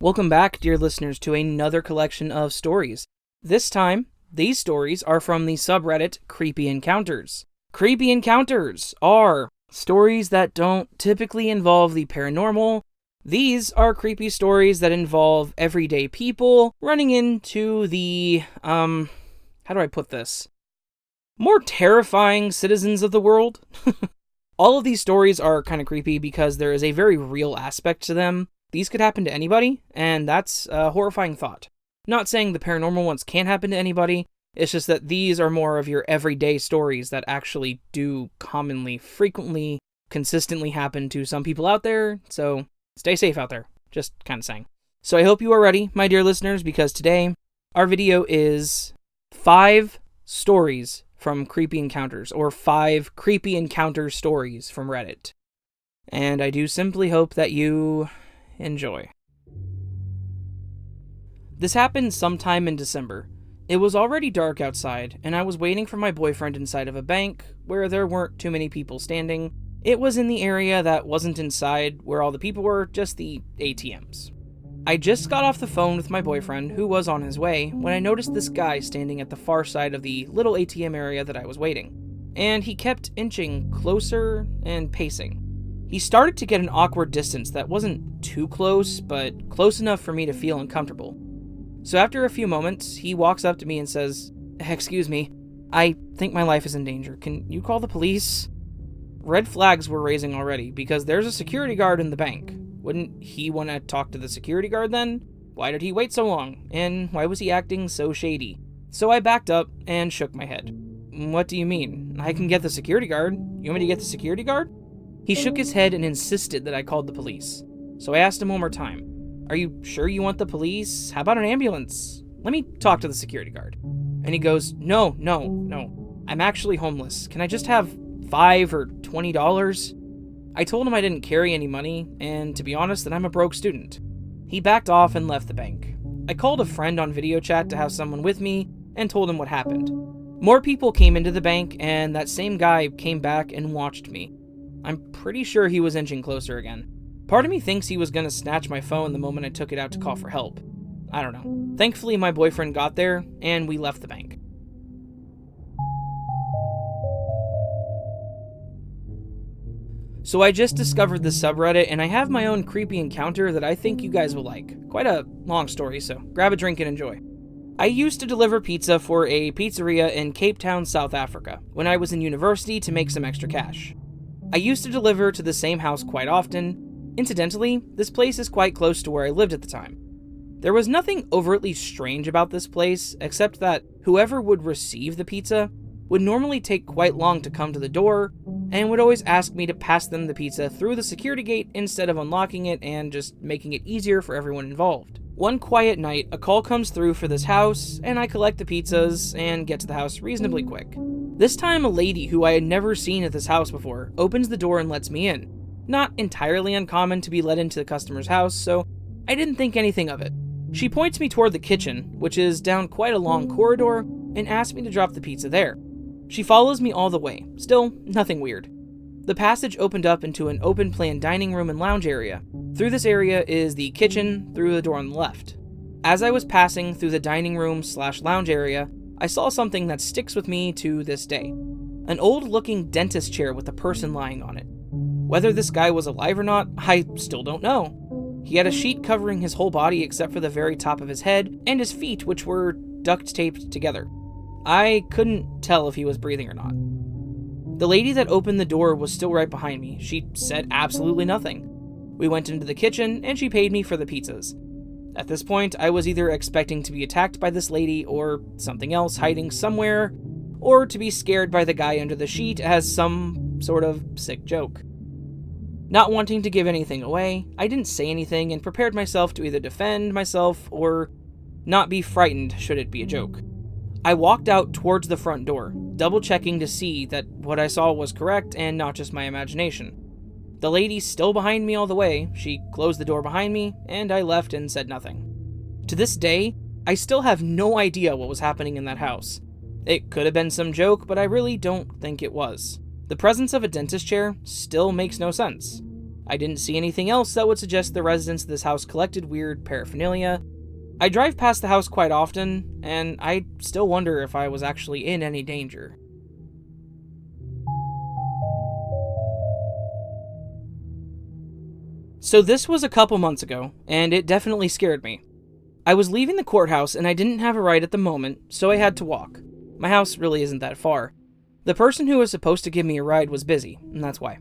Welcome back, dear listeners, to another collection of stories. This time, these stories are from the subreddit Creepy Encounters. Creepy Encounters are stories that don't typically involve the paranormal. These are creepy stories that involve everyday people running into the, how do I put this? More terrifying citizens of the world. All of these stories are kind of creepy because there is a very real aspect to them. These could happen to anybody, and that's a horrifying thought. Not saying the paranormal ones can't happen to anybody, it's just that these are more of your everyday stories that actually do commonly, frequently, consistently happen to some people out there, so stay safe out there. Just kind of saying. So I hope you are ready, my dear listeners, because today our video is 5 stories from Creepy Encounters, or 5 Creepy Encounter stories from Reddit. And I do simply hope that you enjoy. This happened sometime in December. It was already dark outside, and I was waiting for my boyfriend inside of a bank where there weren't too many people standing. It was in the area that wasn't inside where all the people were, just the ATMs. I just got off the phone with my boyfriend, who was on his way, when I noticed this guy standing at the far side of the little ATM area that I was waiting. And he kept inching closer and pacing. He started to get an awkward distance that wasn't too close, but close enough for me to feel uncomfortable. So after a few moments, he walks up to me and says, "Excuse me, I think my life is in danger. Can you call the police?" Red flags were raising already, because there's a security guard in the bank. Wouldn't he want to talk to the security guard then? Why did he wait so long? And why was he acting so shady? So I backed up and shook my head. "What do you mean? I can get the security guard. You want me to get the security guard?" He shook his head and insisted that I called the police. So I asked him one more time, "Are you sure you want the police? How about an ambulance? Let me talk to the security guard." And he goes, No. I'm actually homeless. Can I just have $5 or $20? I told him I didn't carry any money, and to be honest, that I'm a broke student. He backed off and left the bank. I called a friend on video chat to have someone with me and told him what happened. More people came into the bank, and that same guy came back and watched me. I'm pretty sure he was inching closer again. Part of me thinks he was going to snatch my phone the moment I took it out to call for help. I don't know. Thankfully, my boyfriend got there, and we left the bank. So I just discovered this subreddit, and I have my own creepy encounter that I think you guys will like. Quite a long story, so grab a drink and enjoy. I used to deliver pizza for a pizzeria in Cape Town, South Africa, when I was in university to make some extra cash. I used to deliver to the same house quite often. Incidentally, this place is quite close to where I lived at the time. There was nothing overtly strange about this place, except that whoever would receive the pizza would normally take quite long to come to the door, and would always ask me to pass them the pizza through the security gate instead of unlocking it and just making it easier for everyone involved. One quiet night, a call comes through for this house, and I collect the pizzas and get to the house reasonably quick. This time, a lady who I had never seen at this house before opens the door and lets me in. Not entirely uncommon to be let into the customer's house, so I didn't think anything of it. She points me toward the kitchen, which is down quite a long corridor, and asks me to drop the pizza there. She follows me all the way. Still, nothing weird. The passage opened up into an open-plan dining room and lounge area. Through this area is the kitchen, through the door on the left. As I was passing through the dining room/lounge area, I saw something that sticks with me to this day. An old-looking dentist chair with a person lying on it. Whether this guy was alive or not, I still don't know. He had a sheet covering his whole body except for the very top of his head and his feet, which were duct-taped together. I couldn't tell if he was breathing or not. The lady that opened the door was still right behind me. She said absolutely nothing. We went into the kitchen, and she paid me for the pizzas. At this point, I was either expecting to be attacked by this lady, or something else hiding somewhere, or to be scared by the guy under the sheet as some sort of sick joke. Not wanting to give anything away, I didn't say anything and prepared myself to either defend myself or not be frightened should it be a joke. I walked out towards the front door, double-checking to see that what I saw was correct and not just my imagination. The lady's still behind me all the way. She closed the door behind me, and I left and said nothing. To this day, I still have no idea what was happening in that house. It could have been some joke, but I really don't think it was. The presence of a dentist chair still makes no sense. I didn't see anything else that would suggest the residents of this house collected weird paraphernalia. I drive past the house quite often, and I still wonder if I was actually in any danger. So this was a couple months ago, and it definitely scared me. I was leaving the courthouse and I didn't have a ride at the moment, so I had to walk. My house really isn't that far. The person who was supposed to give me a ride was busy, and that's why.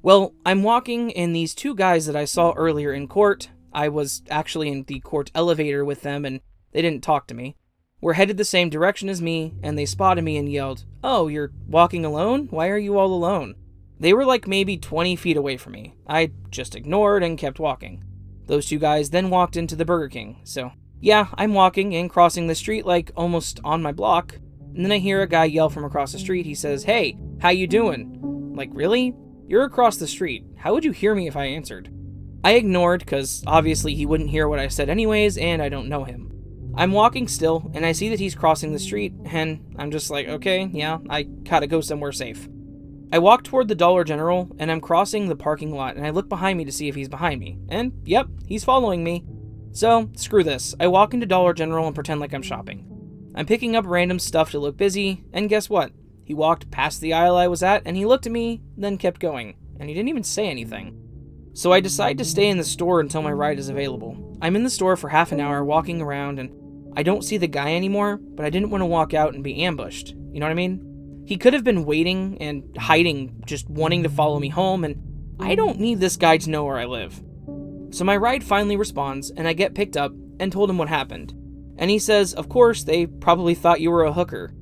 Well, I'm walking, and these two guys that I saw earlier in court, I was actually in the court elevator with them and they didn't talk to me, were headed the same direction as me, and they spotted me and yelled, "Oh, you're walking alone? Why are you all alone?" They were like maybe 20 feet away from me. I just ignored and kept walking. Those two guys then walked into the Burger King, so yeah, I'm walking and crossing the street like almost on my block, and then I hear a guy yell from across the street. He says, "Hey, how you doing?" Like, really? You're across the street. How would you hear me if I answered? I ignored, because obviously he wouldn't hear what I said anyways, and I don't know him. I'm walking still, and I see that he's crossing the street, and I'm just like, okay, yeah, I gotta go somewhere safe. I walk toward the Dollar General, and I'm crossing the parking lot, and I look behind me to see if he's behind me. And, yep, he's following me. So, screw this. I walk into Dollar General and pretend like I'm shopping. I'm picking up random stuff to look busy, and guess what? He walked past the aisle I was at, and he looked at me, then kept going. And he didn't even say anything. So I decide to stay in the store until my ride is available. I'm in the store for half an hour, walking around, and I don't see the guy anymore, but I didn't want to walk out and be ambushed. You know what I mean? He could have been waiting and hiding, just wanting to follow me home, and I don't need this guy to know where I live. So my ride finally responds, and I get picked up and told him what happened. And he says, of course, they probably thought you were a hooker.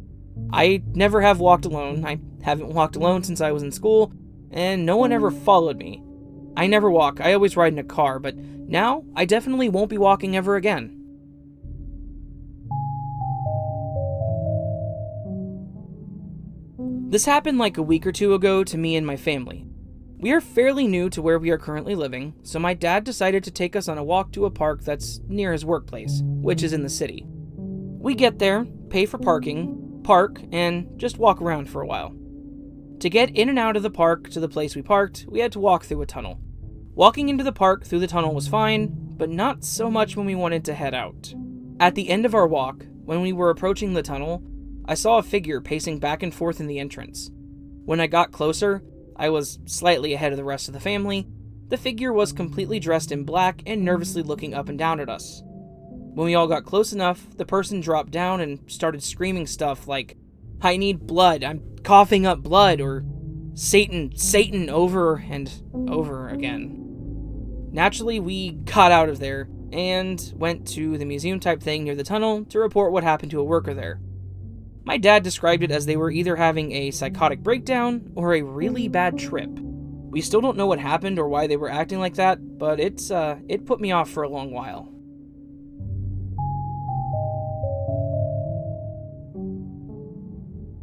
I never have walked alone. I haven't walked alone since I was in school, and no one ever followed me. I never walk. I always ride in a car, but now I definitely won't be walking ever again. This happened like a week or two ago to me and my family. We are fairly new to where we are currently living, so my dad decided to take us on a walk to a park that's near his workplace, which is in the city. We get there, pay for parking, park, and just walk around for a while. To get in and out of the park to the place we parked, we had to walk through a tunnel. Walking into the park through the tunnel was fine, but not so much when we wanted to head out. At the end of our walk, when we were approaching the tunnel, I saw a figure pacing back and forth in the entrance. When I got closer, I was slightly ahead of the rest of the family. The figure was completely dressed in black and nervously looking up and down at us. When we all got close enough, the person dropped down and started screaming stuff like, "I need blood, I'm coughing up blood," or "Satan, Satan," over and over again. Naturally, we got out of there and went to the museum type thing near the tunnel to report what happened to a worker there. My dad described it as they were either having a psychotic breakdown or a really bad trip. We still don't know what happened or why they were acting like that, but it put me off for a long while.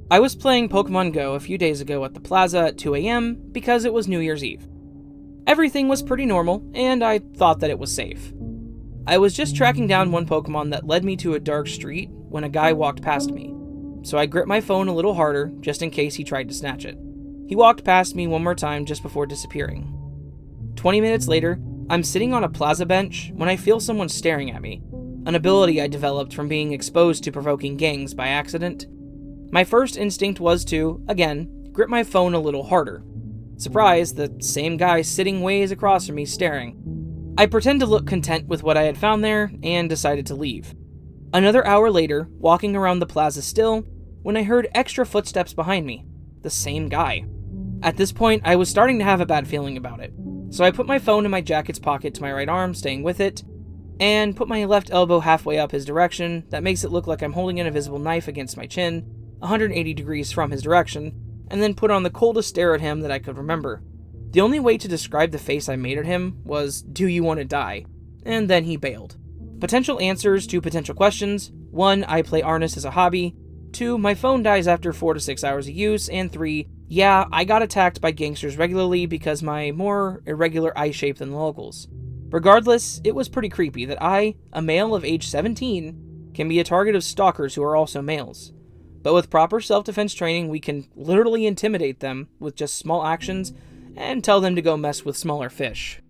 I was playing Pokemon Go a few days ago at the plaza at 2 a.m. because it was New Year's Eve. Everything was pretty normal, and I thought that it was safe. I was just tracking down one Pokemon that led me to a dark street when a guy walked past me. So I gripped my phone a little harder, just in case he tried to snatch it. He walked past me one more time just before disappearing. 20 minutes later, I'm sitting on a plaza bench when I feel someone staring at me, an ability I developed from being exposed to provoking gangs by accident. My first instinct was to, again, grip my phone a little harder. Surprise, the same guy sitting ways across from me staring. I pretend to look content with what I had found there and decided to leave. Another hour later, walking around the plaza still, when I heard extra footsteps behind me. The same guy. At this point, I was starting to have a bad feeling about it. So I put my phone in my jacket's pocket to my right arm, staying with it, and put my left elbow halfway up his direction. That makes it look like I'm holding an invisible knife against my chin, 180 degrees from his direction, and then put on the coldest stare at him that I could remember. The only way to describe the face I made at him was, "Do you want to die?" And then he bailed. Potential answers to potential questions: 1. I play Arnis as a hobby. 2. My phone dies after 4 to 6 hours of use. And 3. Yeah, I got attacked by gangsters regularly because my more irregular eye shape than the locals. Regardless, it was pretty creepy that I, a male of age 17, can be a target of stalkers who are also males. But with proper self-defense training, we can literally intimidate them with just small actions and tell them to go mess with smaller fish.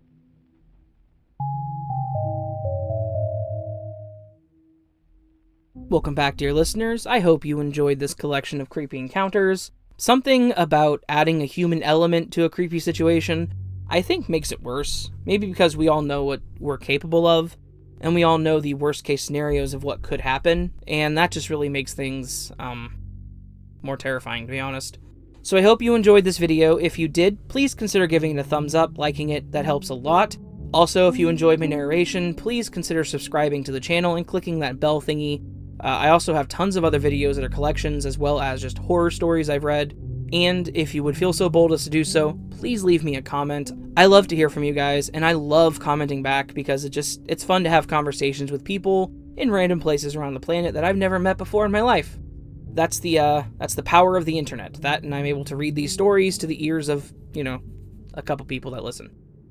Welcome back, dear listeners. I hope you enjoyed this collection of creepy encounters. Something about adding a human element to a creepy situation, I think, makes it worse. Maybe because we all know what we're capable of, and we all know the worst case scenarios of what could happen, and that just really makes things more terrifying, to be honest. So I hope you enjoyed this video. If you did, please consider giving it a thumbs up, liking it, that helps a lot. Also, if you enjoyed my narration, please consider subscribing to the channel and clicking that bell thingy. I also have tons of other videos that are collections, as well as just horror stories I've read. And if you would feel so bold as to do so, please leave me a comment. I love to hear from you guys, and I love commenting back because it's fun to have conversations with people in random places around the planet that I've never met before in my life. That's the power of the internet. That, and I'm able to read these stories to the ears of, a couple people that listen.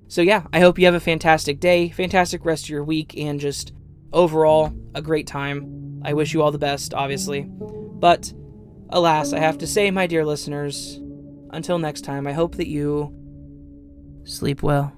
So yeah, I hope you have a fantastic day, fantastic rest of your week, and just overall a great time. I wish you all the best, obviously. But alas, I have to say, my dear listeners, until next time, I hope that you sleep well.